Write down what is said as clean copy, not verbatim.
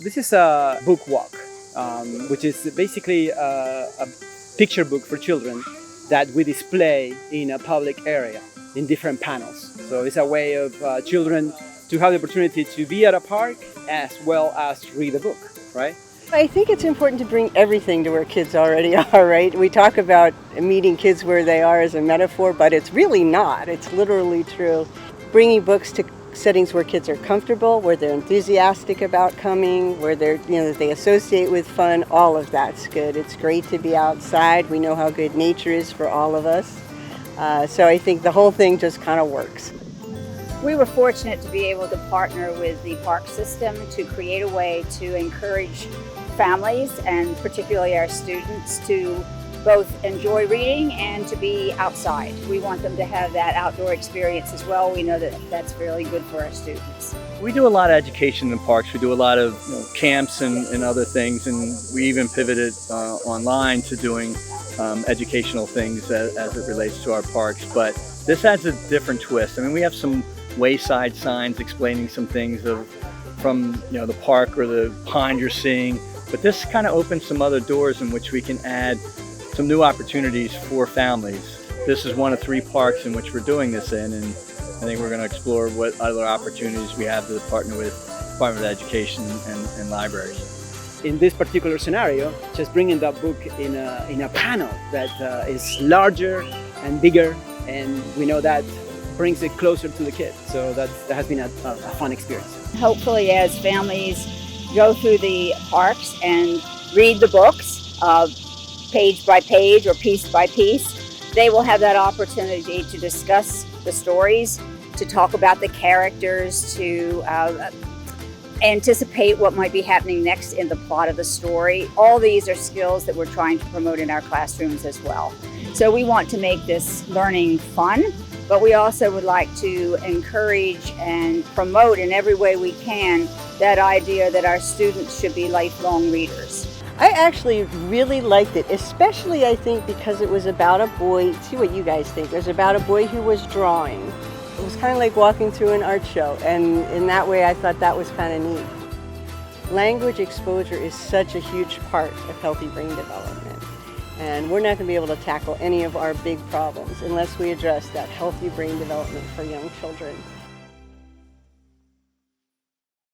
This is a book walk, which is basically a picture book for children that we display in a public area in different panels. So it's a way of children to have the opportunity to be at a park as well as read a book, right? I think it's important to bring everything to where kids already are, right? We talk about meeting kids where they are as a metaphor, but it's really not. It's literally true. Bringing books to settings where kids are comfortable, where they're enthusiastic about coming, where they associate with fun, all of that's good. It's great to be outside. We know how good nature is for all of us. So I think the whole thing just kind of works. We were fortunate to be able to partner with the park system to create a way to encourage families and particularly our students to both enjoy reading and to be outside. We want them to have that outdoor experience as well. We know that that's really good for our students. We do a lot of education in parks. We do a lot of camps and other things, and we even pivoted online to doing educational things as it relates to our parks. But this adds a different twist. I mean, we have some wayside signs explaining some things from the park or the pond you're seeing, but this kind of opens some other doors in which we can add some new opportunities for families. This is one of 3 parks in which we're doing this in, and I think we're going to explore what other opportunities we have to partner with the Department of Education and libraries. In this particular scenario, just bringing that book in a panel that is larger and bigger, and we know that brings it closer to the kids. So that has been a fun experience. Hopefully, as families go through the parks and read the books page by page or piece by piece, they will have that opportunity to discuss the stories, to talk about the characters, to anticipate what might be happening next in the plot of the story. All these are skills that we're trying to promote in our classrooms as well. So we want to make this learning fun, but we also would like to encourage and promote in every way we can that idea that our students should be lifelong readers. I actually really liked it, especially I think because it was about a boy. See what you guys think. It was about a boy who was drawing. It was kind of like walking through an art show, and in that way I thought that was kind of neat. Language exposure is such a huge part of healthy brain development. And we're not going to be able to tackle any of our big problems unless we address that healthy brain development for young children.